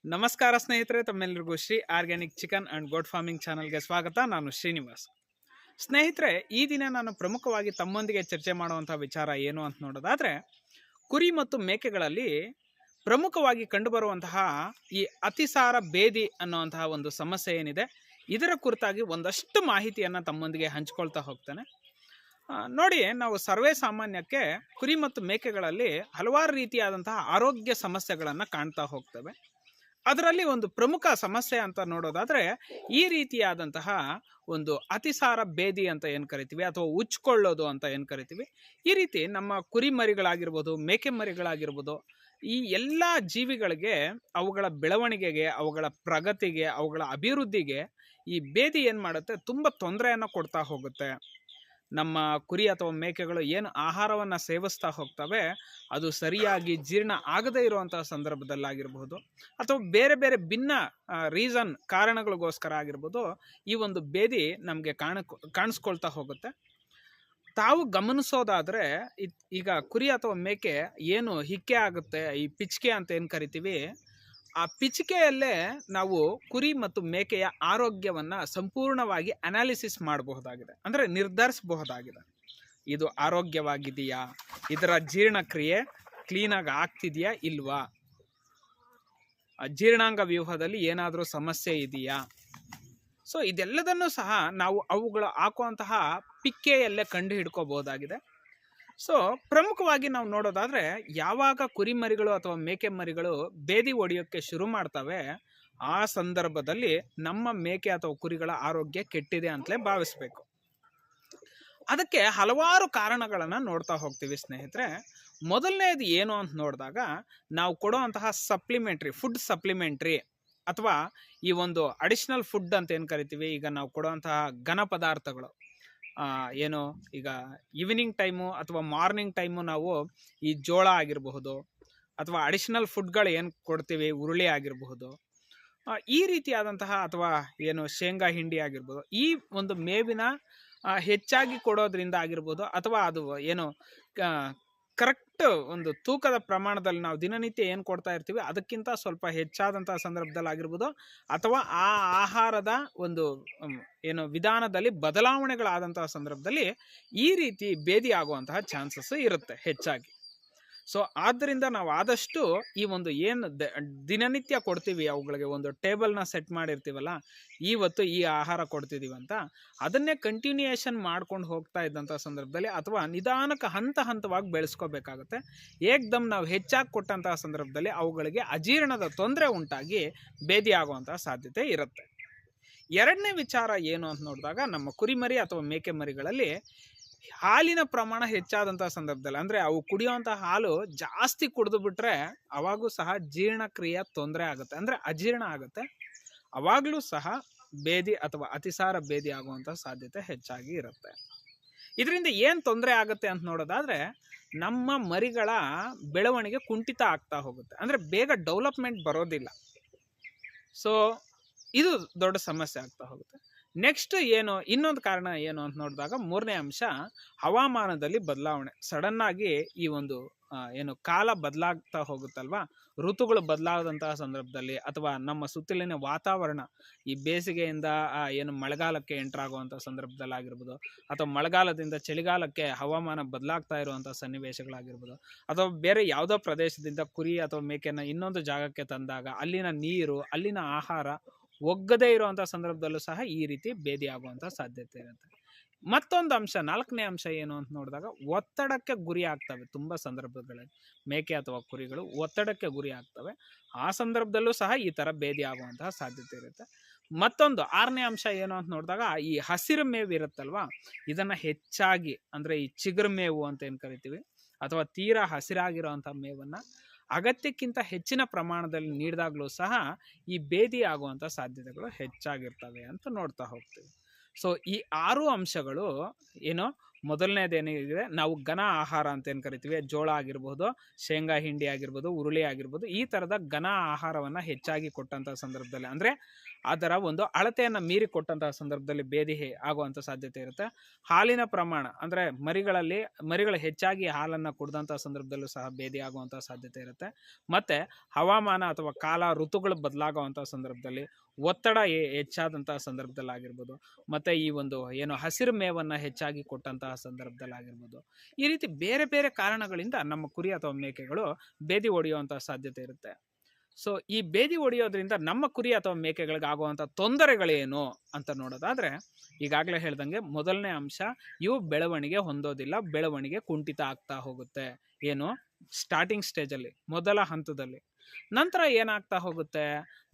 ನಮಸ್ಕಾರ ಸ್ನೇಹಿತರೆ, ತಮ್ಮೆಲ್ಲರಿಗೂ Shri organic chicken and goat farming ಚಾನಲ್ಗೆ ಸ್ವಾಗತ. ನಾನು ಶ್ರೀನಿವಾಸ್. ಸ್ನೇಹಿತರೆ, ಈ ದಿನ ನಾನು ಪ್ರಮುಖವಾಗಿ ತಮ್ಮೊಂದಿಗೆ ಚರ್ಚೆ ಮಾಡುವಂತಹ ವಿಚಾರ ಏನು ಅಂತ ನೋಡೋದಾದ್ರೆ, ಕುರಿ ಮತ್ತು ಮೇಕೆಗಳಲ್ಲಿ ಪ್ರಮುಖವಾಗಿ ಕಂಡುಬರುವಂತಹ ಈ ಅತಿಸಾರ ಬೇದಿ ಅನ್ನುವಂತಹ ಒಂದು ಸಮಸ್ಯೆ ಏನಿದೆ, ಇದರ ಕುರಿತಾಗಿ ಒಂದಷ್ಟು ಮಾಹಿತಿಯನ್ನು ತಮ್ಮೊಂದಿಗೆ ಹಂಚ್ಕೊಳ್ತಾ ಹೋಗ್ತಾನೆ. ನೋಡಿ, ನಾವು ಸರ್ವೇ ಸಾಮಾನ್ಯಕ್ಕೆ ಕುರಿ ಮತ್ತು ಮೇಕೆಗಳಲ್ಲಿ ಹಲವಾರು ರೀತಿಯಾದಂತಹ ಆರೋಗ್ಯ ಸಮಸ್ಯೆಗಳನ್ನು ಕಾಣ್ತಾ ಹೋಗ್ತವೆ. ಅದರಲ್ಲಿ ಒಂದು ಪ್ರಮುಖ ಸಮಸ್ಯೆ ಅಂತ ನೋಡೋದಾದ್ರೆ, ಈ ರೀತಿಯಾದಂತಹ ಒಂದು ಅತಿಸಾರ ಬೇದಿ ಅಂತ ಏನು ಕರಿತೀವಿ, ಅಥವಾ ಉಚ್ಕೊಳ್ಳೋದು ಅಂತ ಏನು ಕರಿತೀವಿ, ಈ ರೀತಿ ನಮ್ಮ ಕುರಿ ಮರಿಗಳಾಗಿರ್ಬೋದು, ಮೇಕೆ ಮರಿಗಳಾಗಿರ್ಬೋದು, ಈ ಎಲ್ಲ ಜೀವಿಗಳಿಗೆ ಅವುಗಳ ಬೆಳವಣಿಗೆಗೆ, ಅವುಗಳ ಪ್ರಗತಿಗೆ, ಅವುಗಳ ಅಭಿವೃದ್ಧಿಗೆ ಈ ಬೇದಿ ಏನು ಮಾಡುತ್ತೆ, ತುಂಬ ತೊಂದರೆಯನ್ನು ಕೊಡ್ತಾ ಹೋಗುತ್ತೆ. ನಮ್ಮ ಕುರಿ ಅಥವಾ ಮೇಕೆಗಳು ಏನು ಆಹಾರವನ್ನು ಸೇವಿಸ್ತಾ ಹೋಗ್ತವೆ, ಅದು ಸರಿಯಾಗಿ ಜೀರ್ಣ ಆಗದೇ ಇರುವಂತಹ ಸಂದರ್ಭದಲ್ಲಾಗಿರ್ಬೋದು, ಅಥವಾ ಬೇರೆ ಬೇರೆ ಭಿನ್ನ ಕಾರಣಗಳಿಗೋಸ್ಕರ ಆಗಿರ್ಬೋದು, ಈ ಒಂದು ಬೇದಿ ನಮಗೆ ಕಾಣಿಸ್ಕೊಳ್ತಾ ಹೋಗುತ್ತೆ. ತಾವು ಗಮನಿಸೋದಾದರೆ, ಈಗ ಕುರಿ ಅಥವಾ ಮೇಕೆ ಏನು ಹಿಕ್ಕೆ ಆಗುತ್ತೆ, ಈ ಪಿಚ್ಕೆ ಅಂತ ಏನು ಕರಿತೀವಿ, ಆ ಪಿಚಿಕೆಯಲ್ಲೇ ನಾವು ಕುರಿ ಮತ್ತು ಮೇಕೆಯ ಆರೋಗ್ಯವನ್ನು ಸಂಪೂರ್ಣವಾಗಿ ಅನಾಲಿಸಿಸ್ ಮಾಡಬಹುದಾಗಿದೆ, ಅಂದರೆ ನಿರ್ಧರಿಸಬಹುದಾಗಿದೆ. ಇದು ಆರೋಗ್ಯವಾಗಿದೆಯಾ, ಇದರ ಜೀರ್ಣಕ್ರಿಯೆ ಕ್ಲೀನಾಗಿ ಆಗ್ತಿದೆಯಾ ಇಲ್ವಾ, ಜೀರ್ಣಾಂಗ ವ್ಯೂಹದಲ್ಲಿ ಏನಾದರೂ ಸಮಸ್ಯೆ ಇದೆಯಾ. ಸೊ ಇದೆಲ್ಲದನ್ನು ಸಹ ನಾವು ಅವುಗಳು ಹಾಕುವಂತಹ ಪಿಕ್ಕೆಯಲ್ಲೇ ಕಂಡು ಹಿಡ್ಕೋಬಹುದಾಗಿದೆ. ಸೊ ಪ್ರಮುಖವಾಗಿ ನಾವು ನೋಡೋದಾದ್ರೆ, ಯಾವಾಗ ಕುರಿ ಮರಿಗಳು ಅಥವಾ ಮೇಕೆ ಮರಿಗಳು ಬೇದಿ ಒಡೆಯೋಕ್ಕೆ ಶುರು ಮಾಡ್ತವೆ, ಆ ಸಂದರ್ಭದಲ್ಲಿ ನಮ್ಮ ಮೇಕೆ ಅಥವಾ ಕುರಿಗಳ ಆರೋಗ್ಯ ಕೆಟ್ಟಿದೆ ಅಂತಲೇ ಭಾವಿಸ್ಬೇಕು. ಅದಕ್ಕೆ ಹಲವಾರು ಕಾರಣಗಳನ್ನು ನೋಡ್ತಾ ಹೋಗ್ತೀವಿ ಸ್ನೇಹಿತರೆ. ಮೊದಲನೇದು ಏನು ಅಂತ ನೋಡಿದಾಗ, ನಾವು ಕೊಡುವಂತಹ ಫುಡ್ ಸಪ್ಲಿಮೆಂಟ್ರಿ ಅಥವಾ ಈ ಒಂದು ಅಡಿಷನಲ್ ಫುಡ್ ಅಂತ ಏನು ಕರಿತೀವಿ, ಈಗ ನಾವು ಕೊಡುವಂತಹ ಘನ ಪದಾರ್ಥಗಳು, ಏನು ಈಗ ಈವ್ನಿಂಗ್ ಟೈಮು ಅಥವಾ ಮಾರ್ನಿಂಗ್ ಟೈಮು ನಾವು ಈ ಜೋಳ ಆಗಿರಬಹುದು, ಅಥವಾ ಅಡಿಷನಲ್ ಫುಡ್ಗಳು ಏನು ಕೊಡ್ತೀವಿ, ಉರುಳಿ ಆಗಿರಬಹುದು, ಈ ರೀತಿಯಾದಂತಹ, ಅಥವಾ ಏನು ಶೇಂಗಾ ಹಿಂಡಿ ಆಗಿರ್ಬೋದು, ಈ ಒಂದು ಮೇವಿನ ಹೆಚ್ಚಾಗಿ ಕೊಡೋದ್ರಿಂದ ಆಗಿರ್ಬೋದು, ಅಥವಾ ಅದು ಏನು ಕರೆಕ್ಟ್ ಒಂದು ತೂಕದ ಪ್ರಮಾಣದಲ್ಲಿ ನಾವು ದಿನನಿತ್ಯ ಏನು ಕೊಡ್ತಾ ಇರ್ತೀವಿ ಅದಕ್ಕಿಂತ ಸ್ವಲ್ಪ ಹೆಚ್ಚಾದಂತಹ ಸಂದರ್ಭದಲ್ಲಿ ಆಗಿರ್ಬೋದು, ಅಥವಾ ಆ ಆಹಾರದ ಒಂದು ಏನು ವಿಧಾನದಲ್ಲಿ ಬದಲಾವಣೆಗಳಾದಂತಹ ಸಂದರ್ಭದಲ್ಲಿ ಈ ರೀತಿ ಬೇದಿ ಆಗುವಂತಹ ಚಾನ್ಸಸ್ ಇರುತ್ತೆ ಹೆಚ್ಚಾಗಿ. ಸೊ ಆದ್ದರಿಂದ ನಾವು ಆದಷ್ಟು ಈ ಒಂದು ಏನು ದಿನನಿತ್ಯ ಕೊಡ್ತೀವಿ, ಅವುಗಳಿಗೆ ಒಂದು ಟೇಬಲ್ನ ಸೆಟ್ ಮಾಡಿರ್ತೀವಲ್ಲ, ಇವತ್ತು ಈ ಆಹಾರ ಕೊಡ್ತಿದ್ದೀವಿ ಅಂತ, ಅದನ್ನೇ ಕಂಟಿನ್ಯೂಯೇಷನ್ ಮಾಡ್ಕೊಂಡು ಹೋಗ್ತಾ ಇದ್ದಂಥ ಸಂದರ್ಭದಲ್ಲಿ, ಅಥವಾ ನಿಧಾನಕ್ಕೆ ಹಂತವಾಗಿ ಬೆಳೆಸ್ಕೋಬೇಕಾಗುತ್ತೆ. ಏಕ್ದಮ್ ನಾವು ಹೆಚ್ಚಾಗಿ ಕೊಟ್ಟಂತಹ ಸಂದರ್ಭದಲ್ಲಿ ಅವುಗಳಿಗೆ ಅಜೀರ್ಣದ ತೊಂದರೆ ಉಂಟಾಗಿ ಬೇದಿ ಆಗುವಂತಹ ಸಾಧ್ಯತೆ ಇರುತ್ತೆ. ಎರಡನೇ ವಿಚಾರ ಏನು ಅಂತ ನೋಡಿದಾಗ, ನಮ್ಮ ಕುರಿಮರಿ ಅಥವಾ ಮೇಕೆ ಮರಿಗಳಲ್ಲಿ ಹಾಲಿನ ಪ್ರಮಾಣ ಹೆಚ್ಚಾದಂತಹ ಸಂದರ್ಭದಲ್ಲಿ, ಅಂದರೆ ಅವು ಕುಡಿಯುವಂತಹ ಹಾಲು ಜಾಸ್ತಿ ಕುಡಿದು ಬಿಟ್ರೆ ಅವಾಗೂ ಸಹ ಜೀರ್ಣಕ್ರಿಯೆ ತೊಂದರೆ ಆಗುತ್ತೆ, ಅಂದರೆ ಅಜೀರ್ಣ ಆಗುತ್ತೆ. ಅವಾಗಲೂ ಸಹ ಬೇದಿ ಅಥವಾ ಅತಿಸಾರ ಬೇದಿ ಆಗುವಂತಹ ಸಾಧ್ಯತೆ ಹೆಚ್ಚಾಗಿ ಇರುತ್ತೆ. ಇದರಿಂದ ಏನು ತೊಂದರೆ ಆಗುತ್ತೆ ಅಂತ ನೋಡೋದಾದ್ರೆ, ನಮ್ಮ ಮರಿಗಳ ಬೆಳವಣಿಗೆ ಕುಂಠಿತ ಆಗ್ತಾ ಹೋಗುತ್ತೆ, ಅಂದರೆ ಬೇಗ ಡೆವಲಪ್ಮೆಂಟ್ ಬರೋದಿಲ್ಲ. ಸೊ ಇದು ದೊಡ್ಡ ಸಮಸ್ಯೆ ಆಗ್ತಾ ಹೋಗುತ್ತೆ. ನೆಕ್ಸ್ಟ್ ಏನು, ಇನ್ನೊಂದು ಕಾರಣ ಏನು ಅಂತ ನೋಡಿದಾಗ, ಮೂರನೇ ಅಂಶ ಹವಾಮಾನದಲ್ಲಿ ಬದಲಾವಣೆ. ಸಡನ್ನಾಗಿ ಈ ಒಂದು ಏನು ಕಾಲ ಬದಲಾಗ್ತಾ ಹೋಗುತ್ತಲ್ವಾ, ಋತುಗಳು ಬದಲಾದಂತಹ ಸಂದರ್ಭದಲ್ಲಿ, ಅಥವಾ ನಮ್ಮ ಸುತ್ತಲಿನ ವಾತಾವರಣ ಈ ಬೇಸಿಗೆಯಿಂದ ಏನು ಮಳೆಗಾಲಕ್ಕೆ ಎಂಟರ್ ಆಗುವಂಥ ಸಂದರ್ಭದಲ್ಲಿ ಆಗಿರ್ಬೋದು, ಅಥವಾ ಮಳೆಗಾಲದಿಂದ ಚಳಿಗಾಲಕ್ಕೆ ಹವಾಮಾನ ಬದಲಾಗ್ತಾ ಇರುವಂಥ ಸನ್ನಿವೇಶಗಳಾಗಿರ್ಬೋದು, ಅಥವಾ ಬೇರೆ ಯಾವುದೋ ಪ್ರದೇಶದಿಂದ ಕುರಿ ಅಥವಾ ಮೇಕೆನ ಇನ್ನೊಂದು ಜಾಗಕ್ಕೆ ತಂದಾಗ ಅಲ್ಲಿನ ನೀರು, ಅಲ್ಲಿನ ಆಹಾರ ಒಗ್ಗದೇ ಇರುವಂಥ ಸಂದರ್ಭದಲ್ಲೂ ಸಹ ಈ ರೀತಿ ಬೇದಿ ಆಗುವಂಥ ಸಾಧ್ಯತೆ ಇರುತ್ತೆ. ಮತ್ತೊಂದು ಅಂಶ, ನಾಲ್ಕನೇ ಅಂಶ ಏನು ಅಂತ ನೋಡಿದಾಗ, ಒತ್ತಡಕ್ಕೆ ಗುರಿ ಆಗ್ತವೆ. ತುಂಬ ಸಂದರ್ಭಗಳಲ್ಲಿ ಮೇಕೆ ಅಥವಾ ಕುರಿಗಳು ಒತ್ತಡಕ್ಕೆ ಗುರಿ ಆಗ್ತವೆ. ಆ ಸಂದರ್ಭದಲ್ಲೂ ಸಹ ಈ ಥರ ಬೇದಿ ಆಗುವಂತಹ ಸಾಧ್ಯತೆ ಇರುತ್ತೆ. ಮತ್ತೊಂದು ಆರನೇ ಅಂಶ ಏನು ಅಂತ ನೋಡಿದಾಗ, ಈ ಹಸಿರು ಮೇವು ಇರುತ್ತಲ್ವಾ, ಇದನ್ನು ಹೆಚ್ಚಾಗಿ, ಅಂದರೆ ಈ ಚಿಗುರು ಮೇವು ಅಂತ ಏನು ಕರಿತೀವಿ, ಅಥವಾ ತೀರಾ ಹಸಿರಾಗಿರುವಂಥ ಮೇವನ್ನು ಅಗತ್ಯಕ್ಕಿಂತ ಹೆಚ್ಚಿನ ಪ್ರಮಾಣದಲ್ಲಿ ನೀಡಿದಾಗಲೂ ಸಹ ಈ ಬೇದಿ ಆಗುವಂಥ ಸಾಧ್ಯತೆಗಳು ಹೆಚ್ಚಾಗಿರ್ತವೆ ಅಂತ ನೋಡ್ತಾ ಹೋಗ್ತೀವಿ. ಸೊ ಈ 6 ಅಂಶಗಳು ಏನು ಮೊದಲನೇದೇನಿದೆ, ನಾವು ಘನ ಆಹಾರ ಅಂತ ಏನು ಕರಿತೀವಿ, ಜೋಳ ಆಗಿರ್ಬೋದು, ಶೇಂಗಾ ಹಿಂಡಿ ಆಗಿರ್ಬೋದು, ಉರುಳಿ ಆಗಿರ್ಬೋದು, ಈ ಥರದ ಘನ ಆಹಾರವನ್ನು ಹೆಚ್ಚಾಗಿ ಕೊಟ್ಟಂಥ ಸಂದರ್ಭದಲ್ಲಿ, ಅಂದರೆ ಅದರ ಒಂದು ಅಳತೆಯನ್ನು ಮೀರಿ ಕೊಟ್ಟಂತಹ ಸಂದರ್ಭದಲ್ಲಿ ಬೇದಿ ಆಗುವಂಥ ಸಾಧ್ಯತೆ ಇರುತ್ತೆ. ಹಾಲಿನ ಪ್ರಮಾಣ, ಅಂದರೆ ಮರಿಗಳು ಹೆಚ್ಚಾಗಿ ಹಾಲನ್ನು ಕುಡಿದಂಥ ಸಂದರ್ಭದಲ್ಲೂ ಸಹ ಬೇದಿ ಆಗುವಂಥ ಸಾಧ್ಯತೆ ಇರುತ್ತೆ. ಮತ್ತು ಹವಾಮಾನ ಅಥವಾ ಕಾಲ ಋತುಗಳು ಬದಲಾಗುವಂಥ ಸಂದರ್ಭದಲ್ಲಿ, ಒತ್ತಡ ಹೆಚ್ಚಾದಂತಹ ಸಂದರ್ಭದಲ್ಲಿ ಆಗಿರ್ಬೋದು, ಮತ್ತು ಈ ಒಂದು ಏನು ಹಸಿರು ಮೇವನ್ನು ಹೆಚ್ಚಾಗಿ ಕೊಟ್ಟಂತಹ ಸಂದರ್ಭದಲ್ಲಿ ಆಗಿರ್ಬೋದು, ಈ ರೀತಿ ಬೇರೆ ಬೇರೆ ಕಾರಣಗಳಿಂದ ನಮ್ಮ ಕುರಿ ಅಥವಾ ಮೇಕೆಗಳು ಬೇದಿ ಹೊಡೆಯುವಂಥ ಸಾಧ್ಯತೆ ಇರುತ್ತೆ. ಸೊ ಈ ಬೇದಿ ಹೊಡೆಯೋದ್ರಿಂದ ನಮ್ಮ ಕುರಿ ಅಥವಾ ಮೇಕೆಗಳಿಗೆ ಆಗುವಂಥ ತೊಂದರೆಗಳೇನು ಅಂತ ನೋಡೋದಾದರೆ, ಈಗಾಗಲೇ ಹೇಳ್ದಂಗೆ ಮೊದಲನೇ ಅಂಶ, ಇವು ಬೆಳವಣಿಗೆ ಹೊಂದೋದಿಲ್ಲ, ಬೆಳವಣಿಗೆ ಕುಂಠಿತ ಆಗ್ತಾ ಹೋಗುತ್ತೆ. ಏನು, ಸ್ಟಾರ್ಟಿಂಗ್ ಸ್ಟೇಜಲ್ಲಿ, ಮೊದಲ ಹಂತದಲ್ಲಿ. ನಂತರ ಏನಾಗ್ತಾ ಹೋಗುತ್ತೆ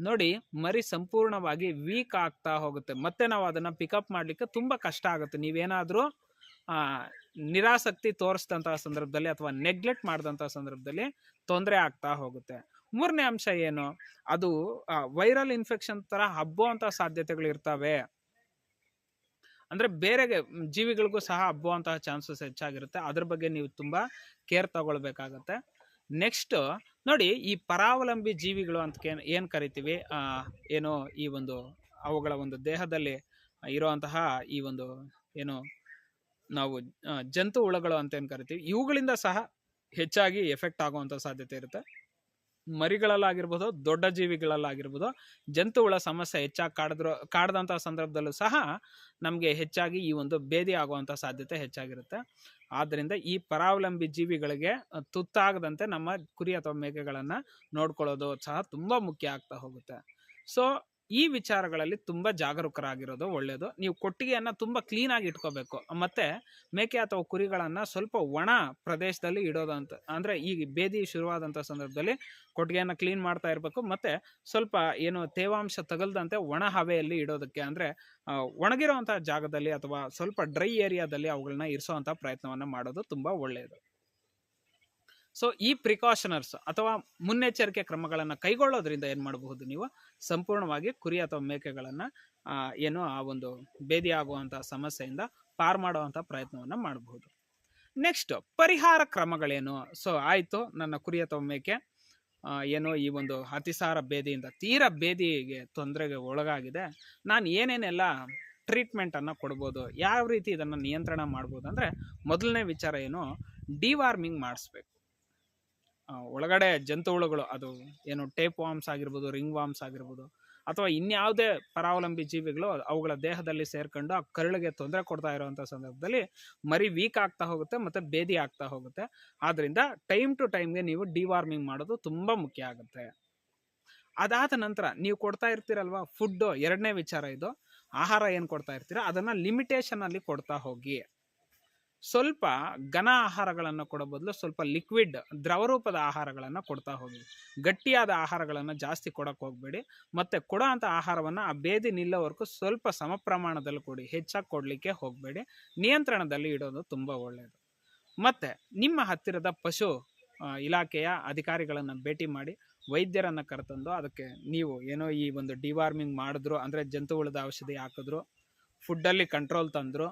ನೋಡಿ, ಮರಿ ಸಂಪೂರ್ಣವಾಗಿ ವೀಕ್ ಆಗ್ತಾ ಹೋಗುತ್ತೆ. ಮತ್ತೆ ನಾವು ಅದನ್ನು ಪಿಕಪ್ ಮಾಡಲಿಕ್ಕೆ ತುಂಬ ಕಷ್ಟ ಆಗುತ್ತೆ. ನೀವೇನಾದರೂ ನಿರಾಸಕ್ತಿ ತೋರಿಸಿದಂತಹ ಸಂದರ್ಭದಲ್ಲಿ ಅಥವಾ ನೆಗ್ಲೆಕ್ಟ್ ಮಾಡಿದಂಥ ಸಂದರ್ಭದಲ್ಲಿ ತೊಂದರೆ ಆಗ್ತಾ ಹೋಗುತ್ತೆ. ಮೂರನೇ ಅಂಶ ಏನು, ಅದು ವೈರಲ್ ಇನ್ಫೆಕ್ಷನ್ ಥರ ಹಬ್ಬುವಂಥ ಸಾಧ್ಯತೆಗಳು ಇರ್ತವೆ. ಅಂದರೆ ಬೇರೆ ಜೀವಿಗಳಿಗೂ ಸಹ ಹಬ್ಬುವಂತಹ ಚಾನ್ಸಸ್ ಹೆಚ್ಚಾಗಿರುತ್ತೆ. ಅದ್ರ ಬಗ್ಗೆ ನೀವು ತುಂಬ ಕೇರ್ ತಗೊಳ್ಬೇಕಾಗತ್ತೆ. ನೆಕ್ಸ್ಟ್ ನೋಡಿ, ಈ ಪರಾವಲಂಬಿ ಜೀವಿಗಳು ಅಂತ ಏನು ಕರಿತೀವಿ, ಏನು ಈ ಒಂದು ಅವುಗಳ ಒಂದು ದೇಹದಲ್ಲಿ ಇರುವಂತಹ ಈ ಒಂದು ಏನು ನಾವು ಜಂತು ಹುಳಗಳು ಅಂತ ಏನು ಕರಿತೀವಿ, ಇವುಗಳಿಂದ ಸಹ ಹೆಚ್ಚಾಗಿ ಎಫೆಕ್ಟ್ ಆಗುವಂಥ ಸಾಧ್ಯತೆ ಇರುತ್ತೆ. ಮರಿಗಳಲ್ಲಾಗಿರ್ಬೋದು, ದೊಡ್ಡ ಜೀವಿಗಳಲ್ಲಾಗಿರ್ಬೋದು, ಜಂತು ಹುಳ ಸಮಸ್ಯೆ ಹೆಚ್ಚಾಗಿ ಕಾಡ್ದಂಥ ಸಂದರ್ಭದಲ್ಲೂ ಸಹ ನಮಗೆ ಹೆಚ್ಚಾಗಿ ಈ ಒಂದು ಬೇದಿ ಆಗುವಂಥ ಸಾಧ್ಯತೆ ಹೆಚ್ಚಾಗಿರುತ್ತೆ. ಆದ್ದರಿಂದ ಈ ಪರಾವಲಂಬಿ ಜೀವಿಗಳಿಗೆ ತುತ್ತಾಗದಂತೆ ನಮ್ಮ ಕುರಿ ಅಥವಾ ಮೇಕೆಗಳನ್ನು ನೋಡ್ಕೊಳ್ಳೋದು ಸಹ ತುಂಬ ಮುಖ್ಯ ಆಗ್ತಾ ಹೋಗುತ್ತೆ. ಸೊ ಈ ವಿಚಾರಗಳಲ್ಲಿ ತುಂಬ ಜಾಗರೂಕರಾಗಿರೋದು ಒಳ್ಳೆಯದು. ನೀವು ಕೊಟ್ಟಿಗೆಯನ್ನು ತುಂಬ ಕ್ಲೀನಾಗಿ ಇಟ್ಕೋಬೇಕು. ಮತ್ತು ಮೇಕೆ ಅಥವಾ ಕುರಿಗಳನ್ನು ಸ್ವಲ್ಪ ಒಣ ಪ್ರದೇಶದಲ್ಲಿ ಇಡೋದಂತ, ಅಂದರೆ ಈ ಬೇದಿ ಶುರುವಾದಂಥ ಸಂದರ್ಭದಲ್ಲಿ ಕೊಟ್ಟಿಗೆಯನ್ನು ಕ್ಲೀನ್ ಮಾಡ್ತಾ ಇರಬೇಕು. ಮತ್ತು ಸ್ವಲ್ಪ ಏನು ತೇವಾಂಶ ತಗಲ್ದಂತೆ ಒಣ ಹವೆಯಲ್ಲಿ ಇಡೋದಕ್ಕೆ, ಅಂದರೆ ಒಣಗಿರೋವಂಥ ಜಾಗದಲ್ಲಿ ಅಥವಾ ಸ್ವಲ್ಪ ಡ್ರೈ ಏರಿಯಾದಲ್ಲಿ ಅವುಗಳನ್ನ ಇರಿಸೋವಂಥ ಪ್ರಯತ್ನವನ್ನು ಮಾಡೋದು ತುಂಬ ಒಳ್ಳೆಯದು. ಸೊ ಈ ಪ್ರಿಕಾಷನರ್ಸ್ ಅಥವಾ ಮುನ್ನೆಚ್ಚರಿಕೆ ಕ್ರಮಗಳನ್ನು ಕೈಗೊಳ್ಳೋದ್ರಿಂದ ಏನು ಮಾಡಬಹುದು, ನೀವು ಸಂಪೂರ್ಣವಾಗಿ ಕುರಿ ಅಥವಾ ಮೇಕೆಗಳನ್ನು ಏನು ಆ ಒಂದು ಬೇದಿ ಆಗುವಂಥ ಸಮಸ್ಯೆಯಿಂದ ಪಾರು ಮಾಡುವಂಥ ಪ್ರಯತ್ನವನ್ನು ಮಾಡಬಹುದು. ನೆಕ್ಸ್ಟ್, ಪರಿಹಾರ ಕ್ರಮಗಳೇನು? ಸೊ ಆಯಿತು, ನನ್ನ ಕುರಿ ಅಥವಾ ಮೇಕೆ ಏನು ಈ ಒಂದು ಅತಿಸಾರ ಬೇದಿಯಿಂದ ತೀರಾ ಬೇದಿಗೆ ತೊಂದರೆಗೆ ಒಳಗಾಗಿದೆ, ನಾನು ಏನೇನೆಲ್ಲ ಟ್ರೀಟ್ಮೆಂಟನ್ನು ಕೊಡ್ಬೋದು, ಯಾವ ರೀತಿ ಇದನ್ನು ನಿಯಂತ್ರಣ ಮಾಡ್ಬೋದು ಅಂದರೆ, ಮೊದಲನೇ ವಿಚಾರ ಏನು, ಡಿವಾರ್ಮಿಂಗ್ ಮಾಡಿಸ್ಬೇಕು. ಒಳಗಡೆ ಜಂತು ಹುಳುಗಳು, ಅದು ಏನು ಟೇಪ್ ವಾಮ್ಸ್ ಆಗಿರ್ಬೋದು, ರಿಂಗ್ ವಾಮ್ಸ್ ಆಗಿರ್ಬೋದು, ಅಥವಾ ಇನ್ಯಾವುದೇ ಪರಾವಲಂಬಿ ಜೀವಿಗಳು ಅವುಗಳ ದೇಹದಲ್ಲಿ ಸೇರ್ಕೊಂಡು ಆ ಕರುಳಿಗೆ ತೊಂದರೆ ಕೊಡ್ತಾ ಇರುವಂಥ ಸಂದರ್ಭದಲ್ಲಿ ಮರಿ ವೀಕ್ ಆಗ್ತಾ ಹೋಗುತ್ತೆ ಮತ್ತು ಬೇದಿ ಆಗ್ತಾ ಹೋಗುತ್ತೆ. ಆದ್ದರಿಂದ ಟೈಮ್ ಟು ಟೈಮ್ಗೆ ನೀವು ಡಿವಾರ್ಮಿಂಗ್ ಮಾಡೋದು ತುಂಬ ಮುಖ್ಯ ಆಗುತ್ತೆ. ಅದಾದ ನಂತರ ನೀವು ಕೊಡ್ತಾ ಇರ್ತೀರಲ್ವ ಫುಡ್ಡು, ಎರಡನೇ ವಿಚಾರ ಇದು, ಆಹಾರ ಏನು ಕೊಡ್ತಾ ಇರ್ತೀರ ಅದನ್ನು ಲಿಮಿಟೇಷನಲ್ಲಿ ಕೊಡ್ತಾ ಹೋಗಿ. ಸ್ವಲ್ಪ ಘನ ಆಹಾರಗಳನ್ನು ಕೊಡೋ ಬದಲು ಸ್ವಲ್ಪ ಲಿಕ್ವಿಡ್, ದ್ರವರೂಪದ ಆಹಾರಗಳನ್ನು ಕೊಡ್ತಾ ಹೋಗಿ. ಗಟ್ಟಿಯಾದ ಆಹಾರಗಳನ್ನು ಜಾಸ್ತಿ ಕೊಡೋಕೆ ಹೋಗಬೇಡಿ. ಮತ್ತು ಕೊಡೋ ಅಂಥ ಆಹಾರವನ್ನು ಆ ಬೇದಿ ನಿಲ್ಲೋವರೆಗೂ ಸ್ವಲ್ಪ ಸಮ ಪ್ರಮಾಣದಲ್ಲಿ ಕೊಡಿ, ಹೆಚ್ಚಾಗಿ ಕೊಡಲಿಕ್ಕೆ ಹೋಗಬೇಡಿ. ನಿಯಂತ್ರಣದಲ್ಲಿ ಇಡೋದು ತುಂಬ ಒಳ್ಳೆಯದು. ಮತ್ತು ನಿಮ್ಮ ಹತ್ತಿರದ ಪಶು ಇಲಾಖೆಯ ಅಧಿಕಾರಿಗಳನ್ನು ಭೇಟಿ ಮಾಡಿ, ವೈದ್ಯರನ್ನು ಕರೆತಂದು ಅದಕ್ಕೆ ನೀವು ಏನೋ ಈ ಒಂದು ಡಿವಾರ್ಮಿಂಗ್ ಮಾಡಿದ್ರು, ಅಂದರೆ ಜಂತು ಹುಳದ ಔಷಧಿ ಹಾಕಿದ್ರು, ಫುಡ್ಡಲ್ಲಿ ಕಂಟ್ರೋಲ್ ತಂದರು,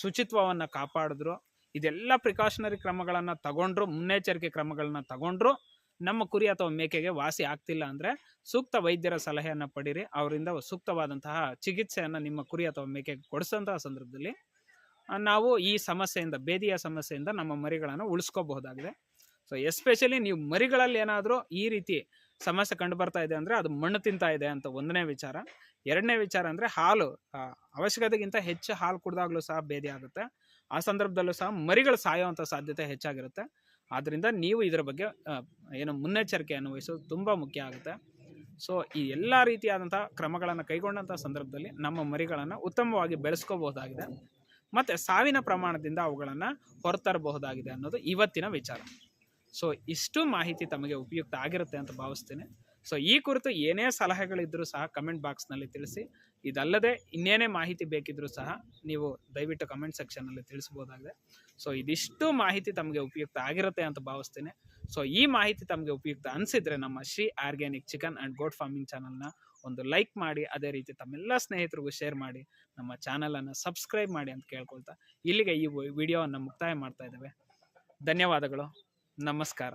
ಶುಚಿತ್ವವನ್ನು ಕಾಪಾಡಿದ್ರು, ಇದೆಲ್ಲ ಪ್ರಿಕಾಷನರಿ ಕ್ರಮಗಳನ್ನು ತಗೊಂಡ್ರು, ಮುನ್ನೆಚ್ಚರಿಕೆ ಕ್ರಮಗಳನ್ನ ತಗೊಂಡ್ರು, ನಮ್ಮ ಕುರಿ ಅಥವಾ ಮೇಕೆಗೆ ವಾಸಿ ಆಗ್ತಿಲ್ಲ ಅಂದರೆ ಸೂಕ್ತ ವೈದ್ಯರ ಸಲಹೆಯನ್ನು ಪಡೀರಿ. ಅವರಿಂದ ಸೂಕ್ತವಾದಂತಹ ಚಿಕಿತ್ಸೆಯನ್ನು ನಿಮ್ಮ ಕುರಿ ಅಥವಾ ಮೇಕೆಗೆ ಕೊಡಿಸೋಂತಹ ಸಂದರ್ಭದಲ್ಲಿ ನಾವು ಈ ಸಮಸ್ಯೆಯಿಂದ, ಬೇದಿಯ ಸಮಸ್ಯೆಯಿಂದ ನಮ್ಮ ಮರಿಗಳನ್ನು ಉಳಿಸ್ಕೋಬಹುದಾಗಿದೆ. ಸೊ ಎಸ್ಪೆಷಲಿ ನೀವು ಮರಿಗಳಲ್ಲಿ ಏನಾದರೂ ಈ ರೀತಿ ಸಮಸ್ಯೆ ಕಂಡು ಬರ್ತಾ ಇದೆ ಅಂದರೆ ಅದು ಮಣ್ಣು ತಿಂತಾ ಇದೆ ಅಂತ ಒಂದನೇ ವಿಚಾರ. ಎರಡನೇ ವಿಚಾರ ಅಂದರೆ ಹಾಲು, ಅವಶ್ಯಕತೆಗಿಂತ ಹೆಚ್ಚು ಹಾಲು ಕುಡಿದಾಗಲೂ ಸಹ ಬೇದಿ ಆಗುತ್ತೆ. ಆ ಸಂದರ್ಭದಲ್ಲೂ ಸಹ ಮರಿಗಳು ಸಾಯುವಂಥ ಸಾಧ್ಯತೆ ಹೆಚ್ಚಾಗಿರುತ್ತೆ. ಆದ್ದರಿಂದ ನೀವು ಇದರ ಬಗ್ಗೆ ಏನು ಮುನ್ನೆಚ್ಚರಿಕೆಯನ್ನು ವಹಿಸೋದು ತುಂಬ ಮುಖ್ಯ ಆಗುತ್ತೆ. ಸೊ ಈ ಎಲ್ಲ ರೀತಿಯಾದಂಥ ಕ್ರಮಗಳನ್ನು ಕೈಗೊಂಡಂಥ ಸಂದರ್ಭದಲ್ಲಿ ನಮ್ಮ ಮರಿಗಳನ್ನು ಉತ್ತಮವಾಗಿ ಬೆಳೆಸ್ಕೋಬಹುದಾಗಿದೆ ಮತ್ತು ಸಾವಿನ ಪ್ರಮಾಣದಿಂದ ಅವುಗಳನ್ನು ಹೊರತರಬಹುದಾಗಿದೆ ಅನ್ನೋದು ಇವತ್ತಿನ ವಿಚಾರ. ಸೊ ಇಷ್ಟು ಮಾಹಿತಿ ತಮಗೆ ಉಪಯುಕ್ತ ಆಗಿರುತ್ತೆ ಅಂತ ಭಾವಿಸ್ತೀನಿ. ಸೊ ಈ ಕುರಿತು ಏನೇ ಸಲಹೆಗಳಿದ್ದರೂ ಸಹ ಕಮೆಂಟ್ ಬಾಕ್ಸ್ನಲ್ಲಿ ತಿಳಿಸಿ. ಇದಲ್ಲದೆ ಇನ್ನೇನೇ ಮಾಹಿತಿ ಬೇಕಿದ್ದರೂ ಸಹ ನೀವು ದಯವಿಟ್ಟು ಕಮೆಂಟ್ ಸೆಕ್ಷನಲ್ಲಿ ತಿಳಿಸ್ಬೋದಾಗಿದೆ. ಸೊ ಇದಿಷ್ಟು ಮಾಹಿತಿ ತಮಗೆ ಉಪಯುಕ್ತ ಆಗಿರುತ್ತೆ ಅಂತ ಭಾವಿಸ್ತೀನಿ. ಸೊ ಈ ಮಾಹಿತಿ ತಮಗೆ ಉಪಯುಕ್ತ ಅನಿಸಿದರೆ ನಮ್ಮ Shri organic chicken and goat farming ಚಾನಲ್ನ ಒಂದು ಲೈಕ್ ಮಾಡಿ, ಅದೇ ರೀತಿ ತಮ್ಮೆಲ್ಲ ಸ್ನೇಹಿತರಿಗೂ ಶೇರ್ ಮಾಡಿ, ನಮ್ಮ ಚಾನಲನ್ನು ಸಬ್ಸ್ಕ್ರೈಬ್ ಮಾಡಿ ಅಂತ ಕೇಳ್ಕೊಳ್ತಾ ಇಲ್ಲಿಗೆ ಈ ವಿಡಿಯೋವನ್ನು ಮುಕ್ತಾಯ ಮಾಡ್ತಾ ಇದ್ದೇವೆ. ಧನ್ಯವಾದಗಳು. ನಮಸ್ಕಾರ.